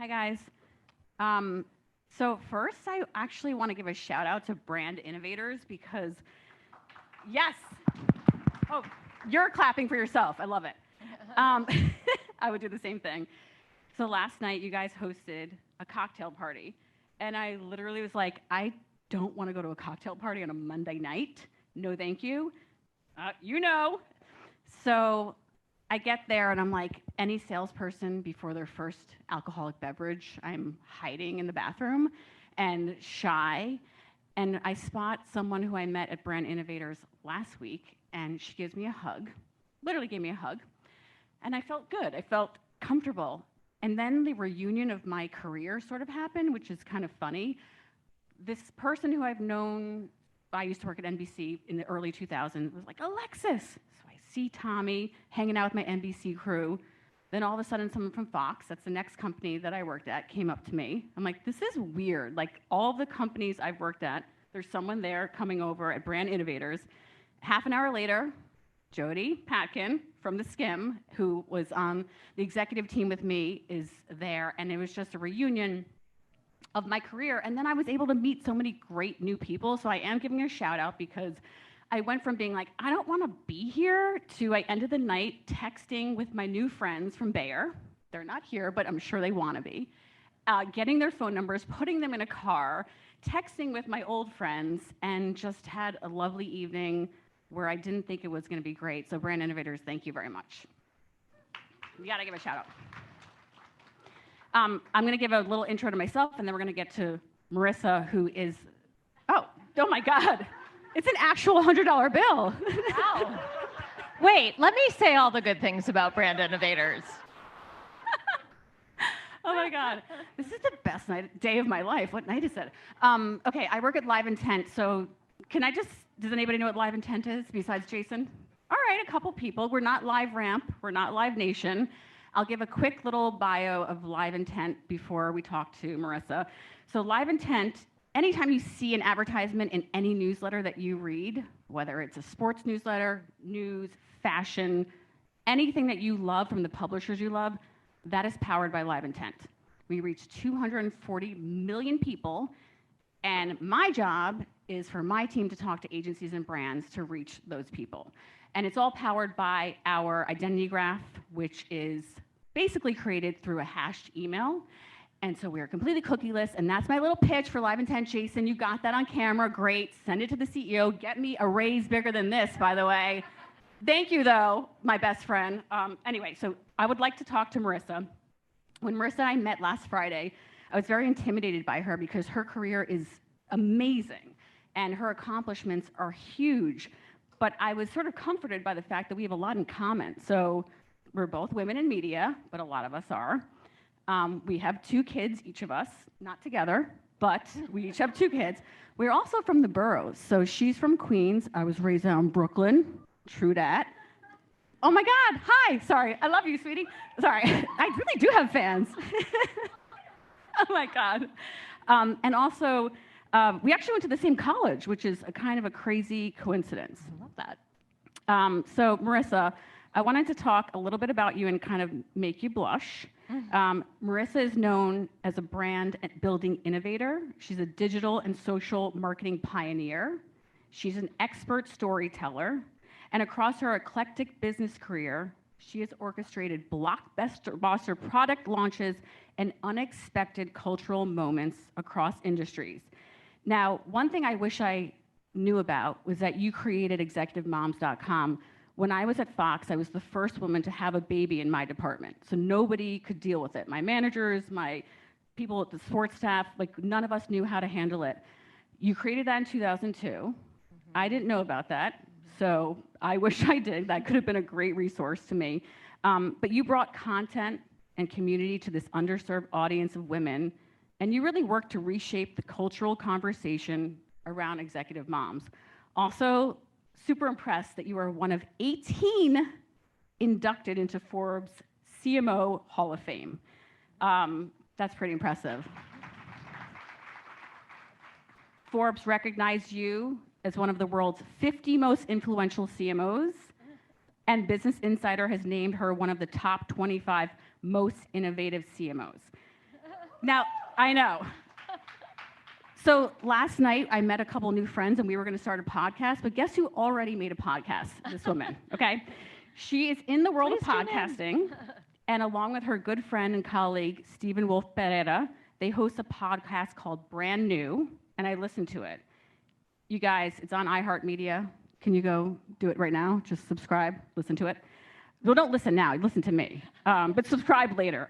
Hi, guys. So first, I actually want to give a shout out to Brand Innovators because, yes. Oh, you're clapping for yourself. I love it. I would do the same thing. So last night, you guys hosted a cocktail party. And I literally was like, I don't want to go to a cocktail party on a Monday night. No, thank you. You know. So I get there and I'm like, any salesperson before their first alcoholic beverage, I'm hiding in the bathroom and shy. And I spot someone who I met at Brand Innovators last week, and she gives me a hug, literally gave me a hug. And I felt good, I felt comfortable. And then the reunion of my career sort of happened, which is kind of funny. This person who I've known, I used to work at NBC in the early 2000s, was like, Alexis. So I see Tommy hanging out with my NBC crew. Then all of a sudden, someone from Fox, that's the next company that I worked at, came up to me. I'm like, this is weird. Like, all the companies I've worked at, there's someone there coming over at Brand Innovators. Half an hour later, Jody Patkin from the Skim, who was on the executive team with me, is there. And it was just a reunion of my career. And then I was able to meet so many great new people. So I am giving a shout out because I went from being like, I don't want to be here, to I ended the night texting with my new friends from Bayer. They're not here, but I'm sure they want to be. Getting their phone numbers, putting them in a car, texting with my old friends, and just had a lovely evening where I didn't think it was going to be great. So Brand Innovators, thank you very much. You got to give a shout out. I'm going to give a little intro to myself, and then we're going to get to Marisa, who is, oh my God. It's an actual $100 bill. Wow. Wait, let me say all the good things about Brand Innovators. Oh my God. This is the best day of my life. What night is it? Okay, I work at LiveIntent, so does anybody know what LiveIntent is besides Jason? All right, a couple people. We're not LiveRamp, we're not Live Nation. I'll give a quick little bio of LiveIntent before we talk to Marisa. So LiveIntent, anytime you see an advertisement in any newsletter that you read, whether it's a sports newsletter, news, fashion, anything that you love from the publishers you love, that is powered by LiveIntent. We reach 240 million people, and my job is for my team to talk to agencies and brands to reach those people. And it's all powered by our identity graph, which is basically created through a hashed email. And so we are completely cookieless, and that's my little pitch for LiveIntent. Jason, you got that on camera, great. Send it to the CEO. Get me a raise bigger than this, by the way. Thank you, though, my best friend. Anyway, so I would like to talk to Marisa. When Marisa and I met last Friday, I was very intimidated by her because her career is amazing, and her accomplishments are huge. But I was sort of comforted by the fact that we have a lot in common. So we're both women in media, but a lot of us are. We have 2 kids, each of us, not together, but we each have 2 kids. We're also from the boroughs. So she's from Queens. I was raised down in Brooklyn. True that. Oh my God, hi, sorry. I love you, sweetie. Sorry, I really do have fans. Oh my God. And also, we actually went to the same college, which is a kind of a crazy coincidence. I love that. So Marisa, I wanted to talk a little bit about you and kind of make you blush. Marisa is known as a brand building innovator. She's a digital and social marketing pioneer. She's an expert storyteller. And across her eclectic business career, she has orchestrated blockbuster product launches and unexpected cultural moments across industries. Now, one thing I wish I knew about was that you created ExecutiveMoms.com. When I was at Fox, I was the first woman to have a baby in my department, so nobody could deal with it. My managers, my people at the sports staff, like none of us knew how to handle it. You created that in 2002. I didn't know about that, so I wish I did. That could have been a great resource to me. But you brought content and community to this underserved audience of women, and you really worked to reshape the cultural conversation around executive moms. Also, super impressed that you are one of 18 inducted into Forbes CMO Hall of Fame. That's pretty impressive. Forbes recognized you as one of the world's 50 most influential CMOs, and Business Insider has named her one of the top 25 most innovative CMOs. Now, I know. So last night, I met a couple new friends, and we were going to start a podcast. But guess who already made a podcast? This woman, okay? She is in the world of podcasting, and along with her good friend and colleague, Stephen Wolf Pereira, they host a podcast called Brand New, and I listened to it. You guys, it's on iHeartMedia. Can you go do it right now? Just subscribe, listen to it. Well, don't listen now, listen to me, but subscribe later.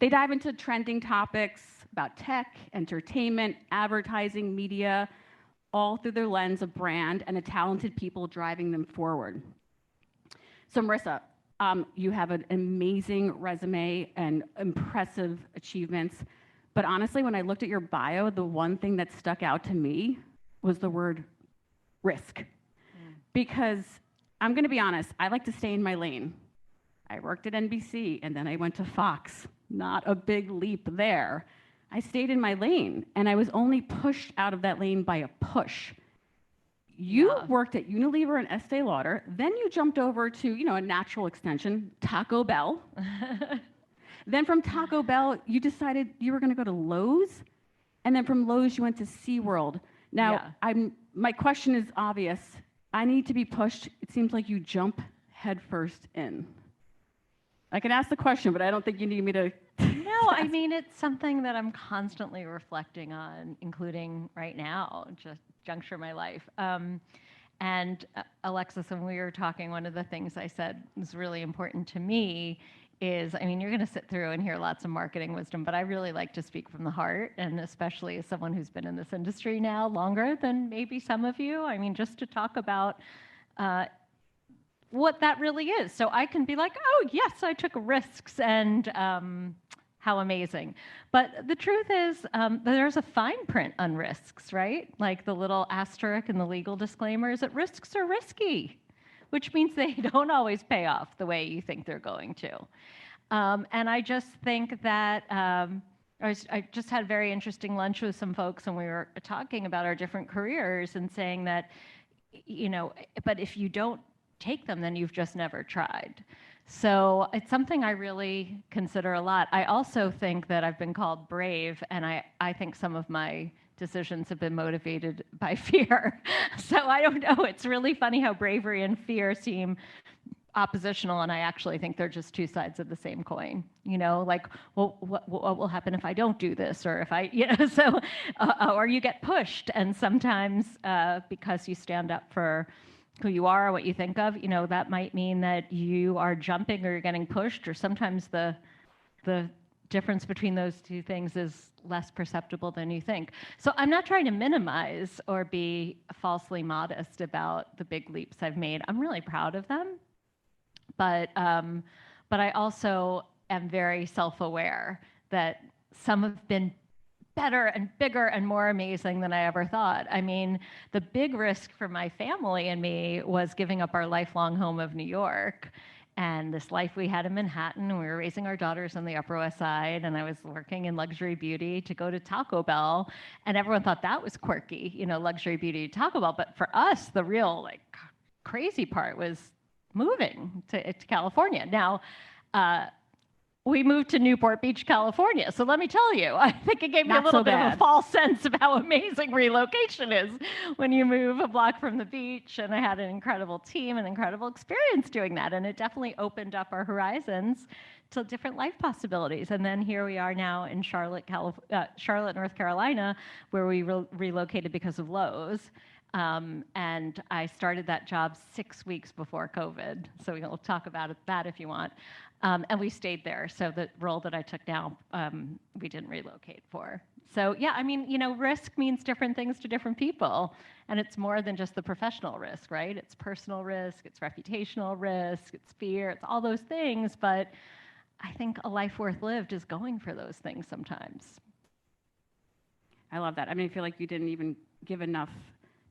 They dive into trending topics about tech, entertainment, advertising, media, all through their lens of brand and the talented people driving them forward. So Marisa, you have an amazing resume and impressive achievements, but honestly, when I looked at your bio, the one thing that stuck out to me was the word risk. Because I'm gonna be honest, I like to stay in my lane. I worked at NBC and then I went to Fox. Not a big leap there. I stayed in my lane and I was only pushed out of that lane by a push. You worked at Unilever and Estee Lauder, then you jumped over to, a natural extension, Taco Bell. Then from Taco Bell, you decided you were gonna go to Lowe's, and then from Lowe's you went to Seaworld. Now, my question is obvious. I need to be pushed. It seems like you jump headfirst in. I can ask the question, but I don't think you need me to. No, I mean, it's something that I'm constantly reflecting on, including right now, just juncture of my life. And Alexis, when we were talking, one of the things I said was really important to me is, I mean, you're going to sit through and hear lots of marketing wisdom, but I really like to speak from the heart, and especially as someone who's been in this industry now longer than maybe some of you. I mean, just to talk about what that really is. So I can be like, oh, yes, I took risks, and how amazing. But the truth is, there's a fine print on risks, right? Like the little asterisk and the legal disclaimers that risks are risky, which means they don't always pay off the way you think they're going to. And I just think that I just had a very interesting lunch with some folks, and we were talking about our different careers and saying that, but if you don't take them, then you've just never tried. So it's something I really consider a lot. I also think that I've been called brave, and I think some of my decisions have been motivated by fear. So I don't know. It's really funny how bravery and fear seem oppositional, and I actually think they're just two sides of the same coin. Like, well, what will happen if I don't do this, or if I, so, or you get pushed, and sometimes because you stand up for who you are, what you think of, that might mean that you are jumping or you're getting pushed, or sometimes the difference between those two things is less perceptible than you think. So I'm not trying to minimize or be falsely modest about the big leaps I've made. I'm really proud of them, but I also am very self-aware that some have been better and bigger and more amazing than I ever thought. I mean, the big risk for my family and me was giving up our lifelong home of New York and this life we had in Manhattan. We were raising our daughters on the Upper West Side, and I was working in luxury beauty to go to Taco Bell, and everyone thought that was quirky, luxury beauty Taco Bell. But for us, the real crazy part was moving to California. Now, we moved to Newport Beach, California. So let me tell you, I think it gave me a little bit of a false sense of how amazing relocation is when you move a block from the beach. And I had an incredible team, an incredible experience doing that. And it definitely opened up our horizons to different life possibilities. And then here we are now in Charlotte, North Carolina, where we relocated because of Lowe's. And I started that job 6 weeks before COVID. So we'll talk about that if you want. And we stayed there. So the role that I took now, we didn't relocate for. So yeah, I mean, risk means different things to different people. And it's more than just the professional risk, right? It's personal risk, it's reputational risk, it's fear, it's all those things. But I think a life worth lived is going for those things sometimes. I love that. I mean, I feel like you didn't even give enough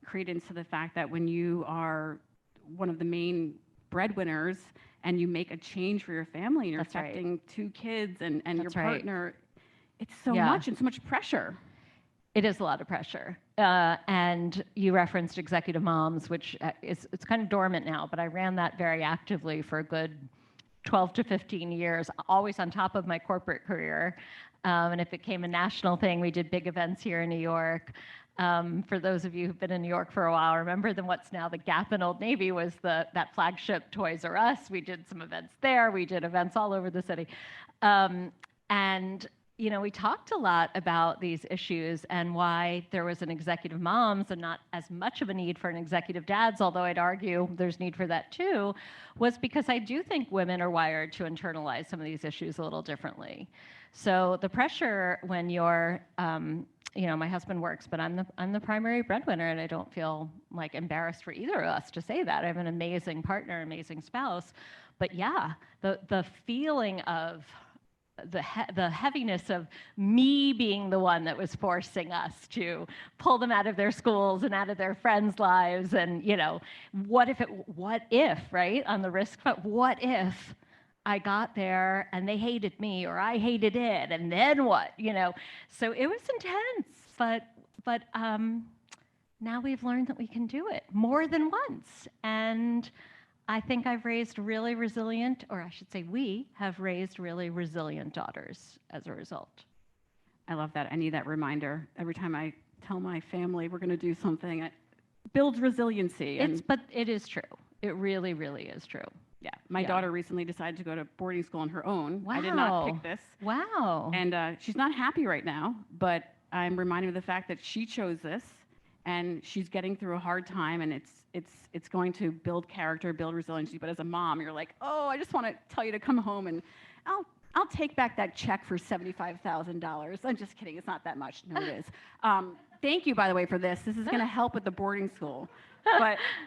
credence to the fact that when you are one of the main breadwinners and you make a change for your family and you're affecting 2 kids and your partner, it's so much and so much pressure. It is a lot of pressure. And you referenced Executive Moms, which it's kind of dormant now, but I ran that very actively for a good 12 to 15 years, always on top of my corporate career. And it became a national thing. We did big events here in New York. For those of you who've been in New York for a while, remember what's now the Gap in Old Navy was that flagship Toys R Us. We did some events there. We did events all over the city. And we talked a lot about these issues and why there was an executive moms and not as much of a need for an executive dads, although I'd argue there's need for that too, was because I do think women are wired to internalize some of these issues a little differently. So the pressure when you're, my husband works, but I'm the primary breadwinner, and I don't feel like embarrassed for either of us to say that. I have an amazing partner, amazing spouse, but yeah, the feeling of the heaviness of me being the one that was forcing us to pull them out of their schools and out of their friends' lives, and what if, right, on the risk, but what if I got there and they hated me or I hated it, and then what, So it was intense, but now we've learned that we can do it more than once, and I think I've raised really resilient, or I should say we have raised really resilient daughters as a result. I love that. I need that reminder. Every time I tell my family we're going to do something, it builds resiliency. But it is true. It really, really is true. Yeah. My daughter recently decided to go to boarding school on her own. Wow. I did not pick this. Wow. And she's not happy right now, but I'm reminded of the fact that she chose this, and she's getting through a hard time, and it's going to build character, build resiliency. But as a mom, you're like, oh, I just want to tell you to come home, and I'll take back that check for $75,000. I'm just kidding. It's not that much. No, it is. Thank you, by the way, for this. This is going to help with the boarding school.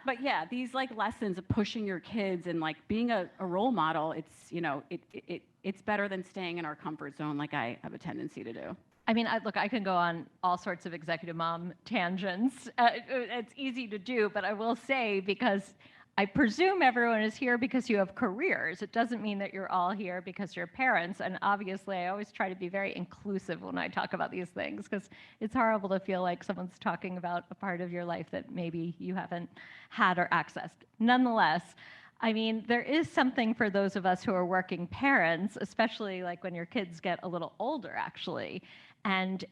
But yeah, these lessons of pushing your kids and being a role model. It's better than staying in our comfort zone like I have a tendency to do. I mean, I can go on all sorts of executive mom tangents. It's easy to do, but I will say, because I presume everyone is here because you have careers. It doesn't mean that you're all here because you're parents. And obviously, I always try to be very inclusive when I talk about these things, because it's horrible to feel like someone's talking about a part of your life that maybe you haven't had or accessed. Nonetheless, I mean, there is something for those of us who are working parents, especially when your kids get a little older, actually. And,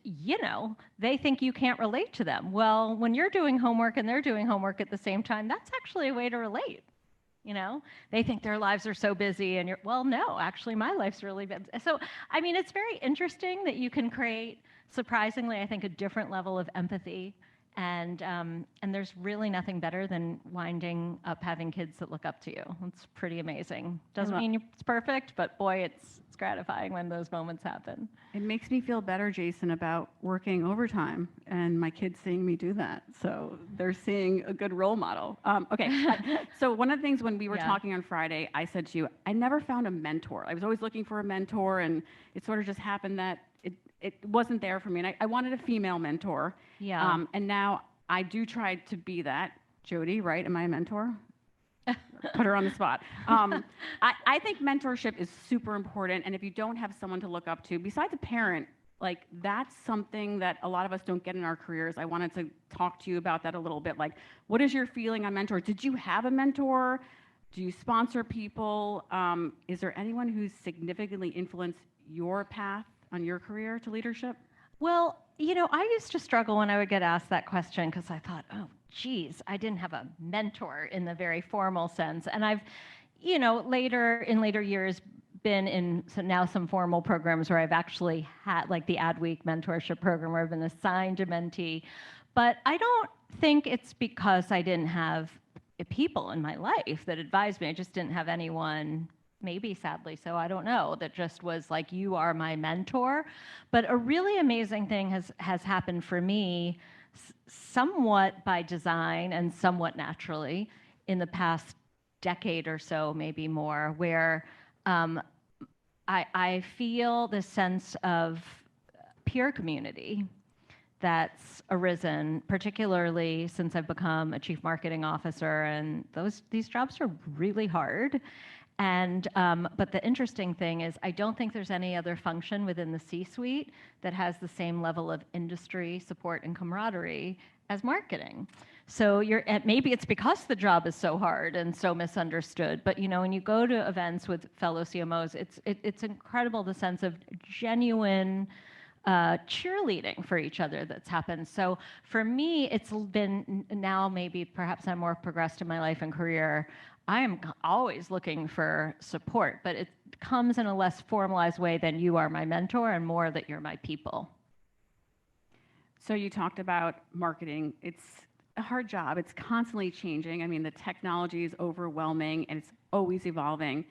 they think you can't relate to them. Well, when you're doing homework and they're doing homework at the same time, that's actually a way to relate. They think their lives are so busy, and no, actually my life's really busy. So, I mean, it's very interesting that you can create, surprisingly, I think, a different level of empathy. And there's really nothing better than winding up having kids that look up to you. It's pretty amazing. Doesn't mean it's perfect, but boy, it's gratifying when those moments happen. It makes me feel better, Jason, about working overtime and my kids seeing me do that. So they're seeing a good role model. Okay, so one of the things when we were talking on Friday, I said to you, I never found a mentor. I was always looking for a mentor, and it sort of just happened that it wasn't there for me. And I wanted a female mentor. Yeah. And now I do try to be that. Jody, right? Am I a mentor? Put her on the spot. I think mentorship is super important. And if you don't have someone to look up to, besides a parent, that's something that a lot of us don't get in our careers. I wanted to talk to you about that a little bit. What is your feeling on mentors? Did you have a mentor? Do you sponsor people? Is there anyone who's significantly influenced your path on your career to leadership? Well, I used to struggle when I would get asked that question, because I thought, oh, geez, I didn't have a mentor in the very formal sense. And I've, in later years, been in now some formal programs where I've actually had, the AdWeek mentorship program, where I've been assigned a mentee. But I don't think it's because I didn't have people in my life that advised me. I just didn't have anyone, maybe sadly so, I don't know, that just was you are my mentor. But a really amazing thing has happened for me, somewhat by design and somewhat naturally, in the past decade or so, maybe more, where I feel this sense of peer community that's arisen, particularly since I've become a chief marketing officer, and these jobs are really hard. And but the interesting thing is, I don't think there's any other function within the C-suite that has the same level of industry support and camaraderie as marketing. So maybe it's because the job is so hard and so misunderstood, but when you go to events with fellow CMOs, it's incredible, the sense of genuine cheerleading for each other that's happened. So for me, it's been, now maybe perhaps I'm more progressed in my life and career, I am always looking for support, but it comes in a less formalized way than you are my mentor and more that you're my people. So you talked about marketing. It's a hard job. It's constantly changing. I mean, the technology is overwhelming and it's always evolving.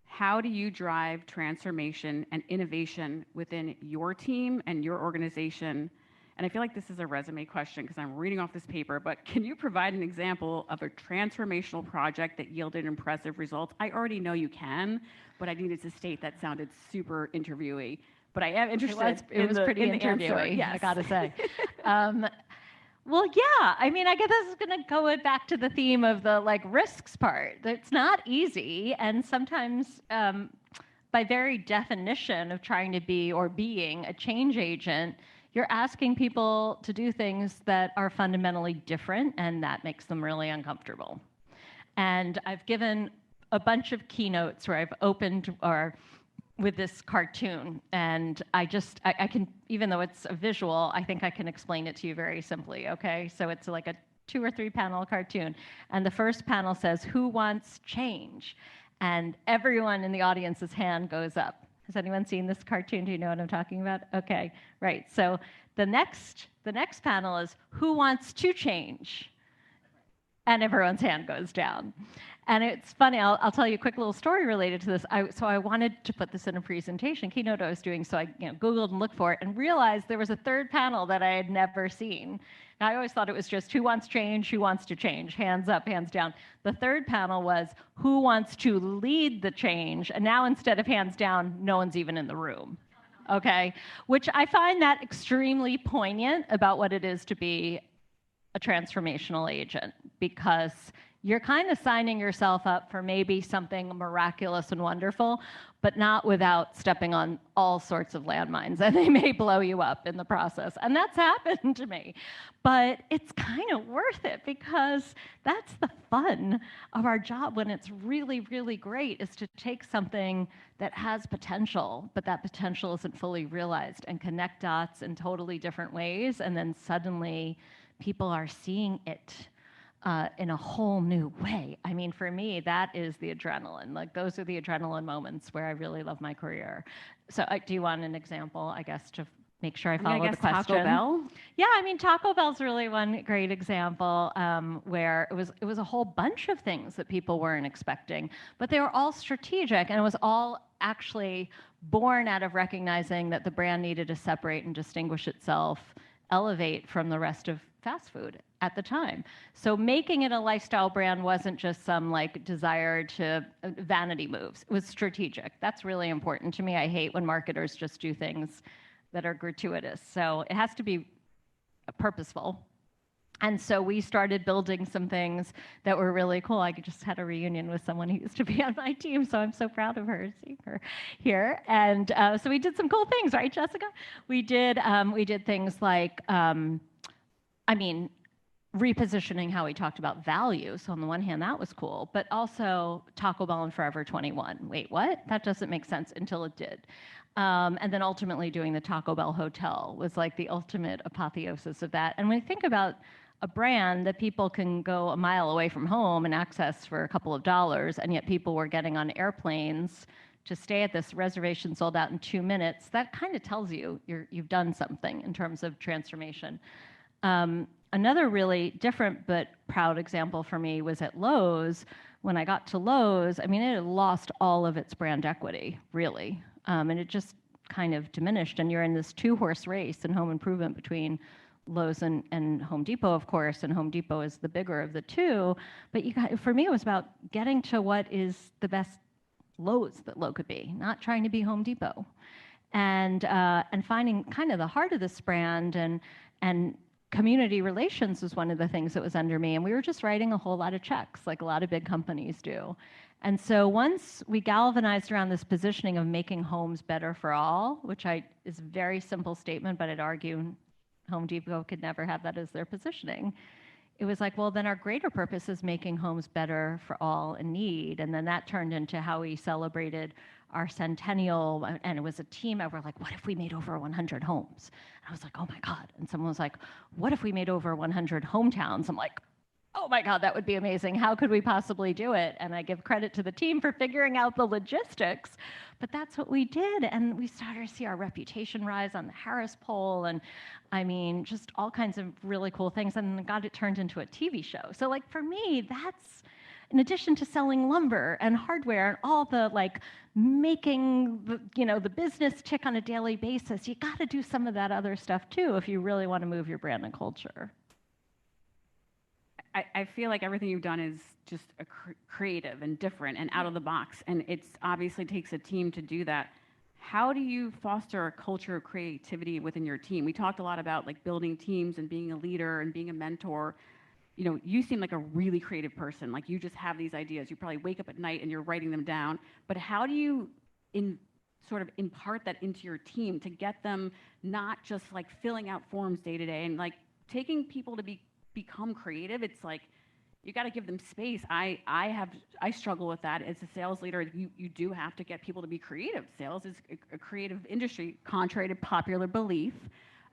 How do you drive transformation and innovation within your team and your organization? And I feel like this is a resume question because I'm reading off this paper, but can you provide an example of a transformational project that yielded impressive results? I already know you can, but I needed to state that sounded super interviewee. But I am interested. It was pretty interviewee, yes. I gotta say. Well, yeah, I mean, I guess this is gonna go back to the theme of the risks part. It's not easy, and sometimes by very definition of trying to be or being a change agent, you're asking people to do things that are fundamentally different, and that makes them really uncomfortable. And I've given a bunch of keynotes where I've opened with this cartoon, and I can, even though it's a visual, I think I can explain it to you very simply, okay? So it's like a 2 or 3 panel cartoon, and the first panel says, "Who wants change?" And everyone in the audience's hand goes up. Has anyone seen this cartoon? Do you know what I'm talking about? Okay, right. So the next panel is, "Who wants to change?" And everyone's hand goes down. And it's funny, I'll tell you a quick little story related to this. So I wanted to put this in a presentation, keynote I was doing, so I Googled and looked for it and realized there was a third panel that I had never seen. And I always thought it was just who wants change, who wants to change, hands up, hands down. The third panel was who wants to lead the change, and now instead of hands down, no one's even in the room. Okay, which I find that extremely poignant about what it is to be a transformational agent, because you're kind of signing yourself up for maybe something miraculous and wonderful, but not without stepping on all sorts of landmines, and they may blow you up in the process. And that's happened to me. But it's kind of worth it, because that's the fun of our job when it's really, really great, is to take something that has potential, but that potential isn't fully realized, and connect dots in totally different ways, and then suddenly people are seeing it in a whole new way. I mean, for me, that is the adrenaline. Those are the adrenaline moments where I really love my career. So do you want an example, I guess, to make sure I follow the question? Taco Bell? Yeah, I mean, Taco Bell's really one great example where it was a whole bunch of things that people weren't expecting, but they were all strategic, and it was all actually born out of recognizing that the brand needed to separate and distinguish itself, elevate from the rest of fast food at the time. So making it a lifestyle brand wasn't just some desire to vanity moves. It was strategic. That's really important to me. I hate when marketers just do things that are gratuitous. So it has to be purposeful. And so we started building some things that were really cool. I just had a reunion with someone who used to be on my team, so I'm so proud of her, seeing her here. And so we did some cool things, right, Jessica? We did things like, repositioning how we talked about value. So on the one hand, that was cool, but also Taco Bell and Forever 21. Wait, what? That doesn't make sense, until it did. And then ultimately doing the Taco Bell Hotel was the ultimate apotheosis of that. And when you think about a brand that people can go a mile away from home and access for a couple of dollars, and yet people were getting on airplanes to stay at this reservation sold out in 2 minutes, that kind of tells you you've done something in terms of transformation. Another really different but proud example for me was at Lowe's. When I got to Lowe's, it had lost all of its brand equity, really. And it just kind of diminished. And you're in this 2-horse race in home improvement between Lowe's and Home Depot, of course, and Home Depot is the bigger of the two. But for me, it was about getting to what is the best Lowe's that Lowe could be, not trying to be Home Depot. And finding kind of the heart of this brand, and community relations was one of the things that was under me. And we were just writing a whole lot of checks, like a lot of big companies do. And so once we galvanized around this positioning of making homes better for all, which is a very simple statement, but I'd argue Home Depot could never have that as their positioning. It was like, well, then our greater purpose is making homes better for all in need. And then that turned into how we celebrated our centennial, and it was a team, and we're like, what if we made over 100 homes? And I was like, oh my God. And someone was like, what if we made over 100 hometowns? I'm like, oh my God, that would be amazing. How could we possibly do it? And I give credit to the team for figuring out the logistics, but that's what we did. And we started to see our reputation rise on the Harris poll. And I mean, just all kinds of really cool things. And then God, it turned into a TV show. So like for me, that's, in addition to selling lumber and hardware and all the like making the, the business tick on a daily basis, you got to do some of that other stuff too if you really want to move your brand and culture. I feel like everything you've done is just creative and different and out of the box, and it's obviously takes a team to do that. How do you foster a culture of creativity within your team? We talked a lot about like building teams and being a leader and being a mentor. You seem like a really creative person. Like you just have these ideas. You probably wake up at night and you're writing them down. But how do you sort of impart that into your team to get them not just like filling out forms day to day and like taking people to become creative? It's like you got to give them space. I struggle with that as a sales leader. You do have to get people to be creative. Sales is a creative industry, contrary to popular belief.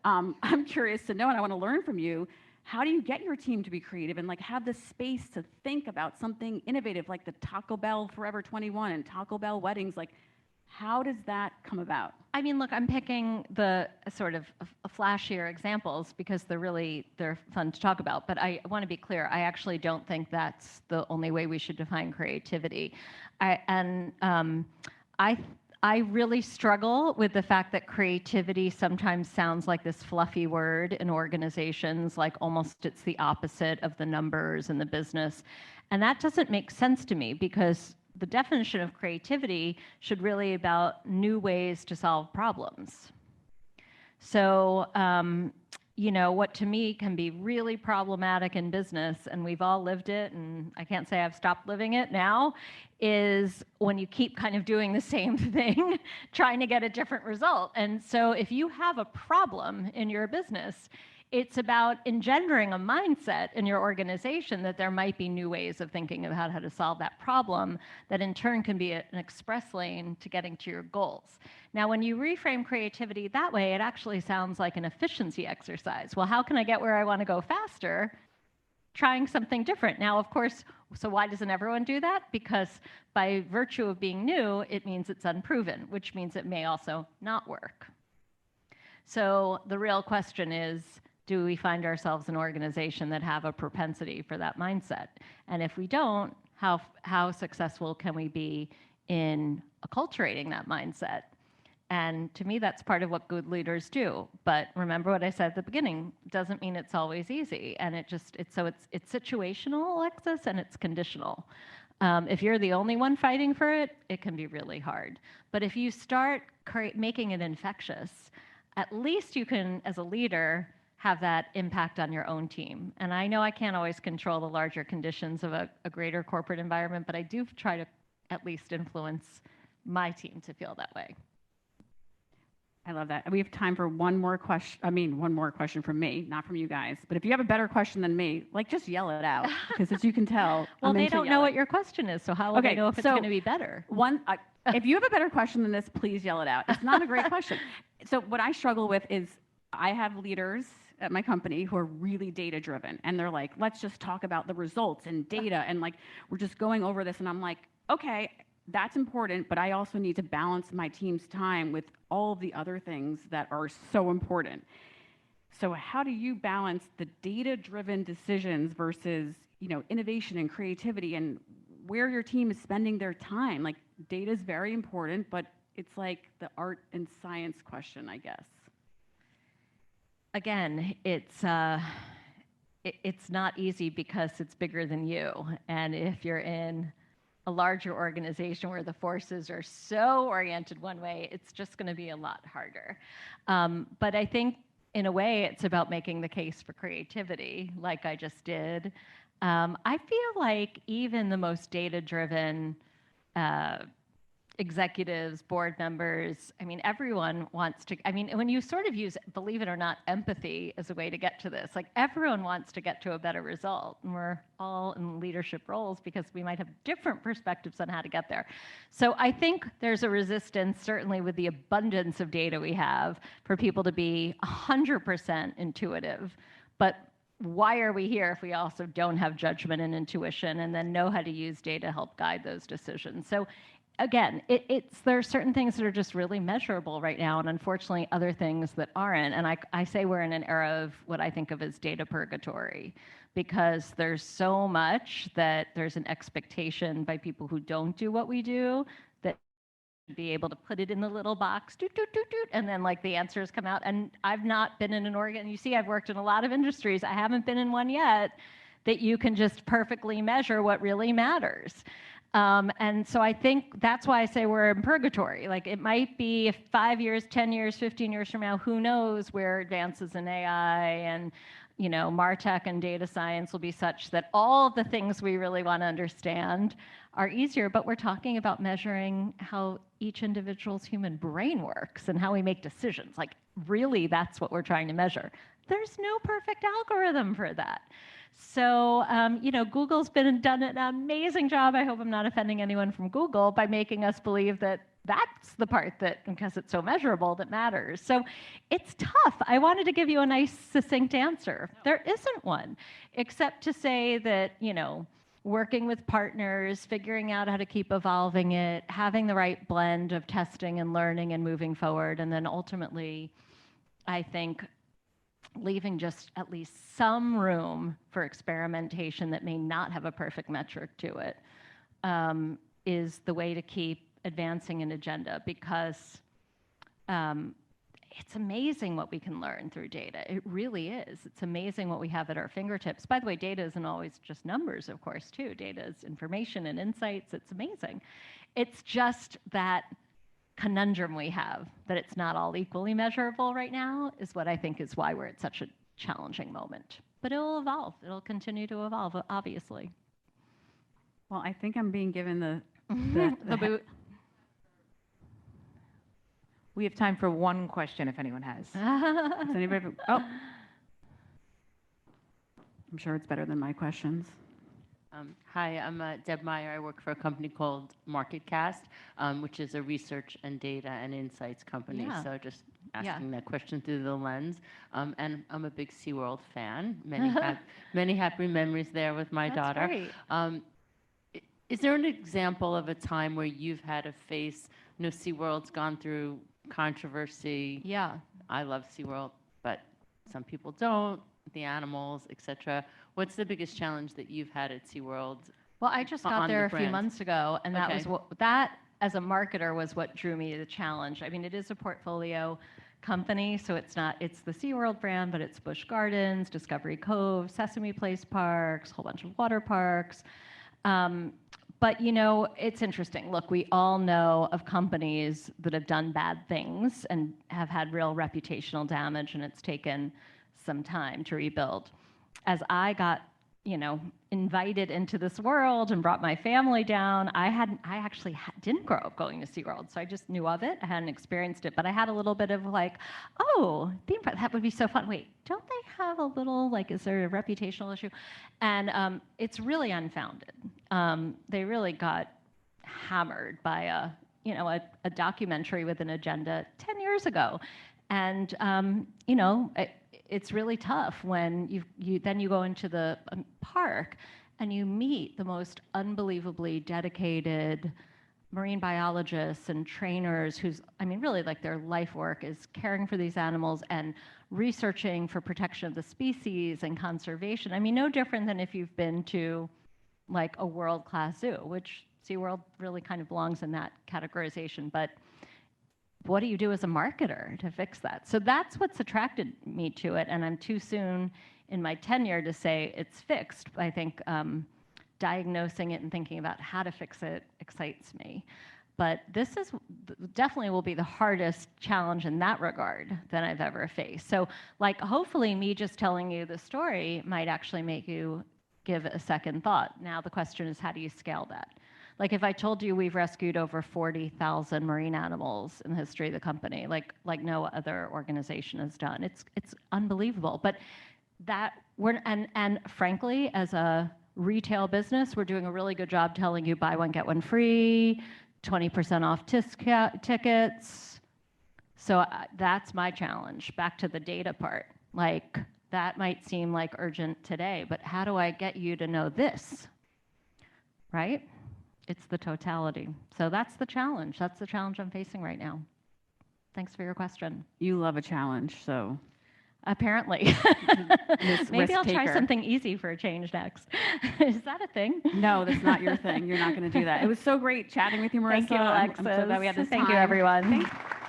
I'm curious to know, and I want to learn from you. How do you get your team to be creative and like have the space to think about something innovative, like the Taco Bell Forever 21 and Taco Bell weddings? Like, how does that come about? I mean, look, I'm picking the sort of flashier examples because they're fun to talk about. But I want to be clear, I actually don't think that's the only way we should define creativity. I really struggle with the fact that creativity sometimes sounds like this fluffy word in organizations, like almost it's the opposite of the numbers and the business. And that doesn't make sense to me because the definition of creativity should really be about new ways to solve problems. So, what to me can be really problematic in business, and we've all lived it, and I can't say I've stopped living it now, is when you keep kind of doing the same thing, trying to get a different result. And so if you have a problem in your business, it's about engendering a mindset in your organization that there might be new ways of thinking about how to solve that problem that in turn can be an express lane to getting to your goals. Now, when you reframe creativity that way, it actually sounds like an efficiency exercise. Well, how can I get where I want to go faster? Trying something different. Now, of course, so why doesn't everyone do that? Because by virtue of being new, it means it's unproven, which means it may also not work. So the real question is, do we find ourselves an organization that have a propensity for that mindset? And if we don't, how successful can we be in acculturating that mindset? And to me, that's part of what good leaders do. But remember what I said at the beginning, doesn't mean it's always easy. And it's situational, Alexis, and it's conditional. If you're the only one fighting for it, it can be really hard. But if you start making it infectious, at least you can, as a leader, have that impact on your own team. And I know I can't always control the larger conditions of a greater corporate environment, but I do try to at least influence my team to feel that way. I love that. We have time for one more question. One more question from me, not from you guys. But if you have a better question than me, like just yell it out. Because as you can tell, well, they don't know what your question is, so how will they know if it's going to be better? If you have a better question than this, please yell it out. It's not a great question. So what I struggle with is I have leaders at my company who are really data driven, and they're like, let's just talk about the results and data, and like we're just going over this, and I'm like, okay, that's important, but I also need to balance my team's time with all of the other things that are so important. So how do you balance the data-driven decisions versus, innovation and creativity and where your team is spending their time? Like data is very important, but it's like the art and science question, I guess. Again, it's not easy because it's bigger than you. And if you're in a larger organization where the forces are so oriented one way, it's just going to be a lot harder. But I think, in a way, it's about making the case for creativity, like I just did. I feel like even the most data-driven executives, board members. I mean, everyone wants to, I mean, when you sort of use, believe it or not, empathy as a way to get to this, like everyone wants to get to a better result. And we're all in leadership roles because we might have different perspectives on how to get there. So I think there's a resistance, certainly with the abundance of data we have, for people to be 100% intuitive. But why are we here if we also don't have judgment and intuition and then know how to use data to help guide those decisions? So again, there are certain things that are just really measurable right now, and unfortunately other things that aren't. And I say we're in an era of what I think of as data purgatory, because there's so much that there's an expectation by people who don't do what we do that be able to put it in the little box, doot, doot, doot, doot, and then like the answers come out. And I've not been in an organ. You see, I've worked in a lot of industries. I haven't been in one yet that you can just perfectly measure what really matters. And so I think that's why I say we're in purgatory. Like it might be if 5 years, 10 years, 15 years from now, who knows where advances in AI and MarTech and data science will be such that all of the things we really want to understand are easier, but we're talking about measuring how each individual's human brain works and how we make decisions. Like really, that's what we're trying to measure. There's no perfect algorithm for that. So, Google's done an amazing job. I hope I'm not offending anyone from Google by making us believe that that's the part that, because it's so measurable, that matters. So it's tough. I wanted to give you a nice, succinct answer. There isn't one, except to say that, working with partners, figuring out how to keep evolving it, having the right blend of testing and learning and moving forward, and then ultimately, I think, leaving just at least some room for experimentation that may not have a perfect metric to it, is the way to keep advancing an agenda, because it's amazing what we can learn through data. It really is. It's amazing what we have at our fingertips. By the way, data isn't always just numbers, of course, too. Data is information and insights. It's amazing. It's just that conundrum we have, that it's not all equally measurable right now, is what I think is why we're at such a challenging moment. But it'll evolve. It'll continue to evolve, obviously. Well, I think I'm being given the boot. We have time for one question if anyone has. Does anybody? Oh, I'm sure it's better than my questions. Hi, I'm Deb Meyer. I work for a company called MarketCast, which is a research and data and insights company. Yeah. So just asking that question through the lens. And I'm a big Seaworld fan. Many happy memories there with my daughter. Great. Is there an example of a time where you've had to face, Seaworld's gone through controversy. Yeah. I love Seaworld, but some people don't, the animals, etc. What's the biggest challenge that you've had at Seaworld? Well, I just got there a few months ago, and that was that as a marketer was what drew me to the challenge. I mean, it is a portfolio company, so it's the Seaworld brand, but it's Busch Gardens, Discovery Cove, Sesame Place parks, a whole bunch of water parks. But it's interesting. Look, we all know of companies that have done bad things and have had real reputational damage, and it's taken some time to rebuild. As I got, invited into this world and brought my family down, I actually didn't grow up going to SeaWorld, so I just knew of it. I hadn't experienced it, but I had a little bit of like, oh, theme park, that would be so fun. Wait, don't they have a little, is there a reputational issue? And it's really unfounded. They really got hammered by a documentary with an agenda 10 years ago. And, it's really tough when you go into the park and you meet the most unbelievably dedicated marine biologists and trainers whose, really their life work is caring for these animals and researching for protection of the species and conservation. No different than if you've been to a world-class zoo, which SeaWorld really kind of belongs in that categorization. But what do you do as a marketer to fix that? So that's what's attracted me to it, and I'm too soon in my tenure to say it's fixed. I think diagnosing it and thinking about how to fix it excites me. But this is definitely will be the hardest challenge in that regard that I've ever faced. So hopefully me just telling you the story might actually make you give a second thought. Now the question is, how do you scale that? Like if I told you we've rescued over 40,000 marine animals in the history of the company, like no other organization has done, it's unbelievable. But that and frankly, as a retail business, we're doing a really good job telling you buy one get one free, 20% off tickets. So that's my challenge. Back to the data part. Like that might seem like urgent today, but how do I get you to know this? Right? It's the totality. So that's the challenge. That's the challenge I'm facing right now. Thanks for your question. You love a challenge, so. Apparently. Maybe I'll try risk-taker. something easy for a change next. Is that a thing? No, that's not your thing. You're not going to do that. It was so great chatting with you, Marisa. Thank you, Alexis. I'm so glad we had this Thank you, time. everyone. Thank-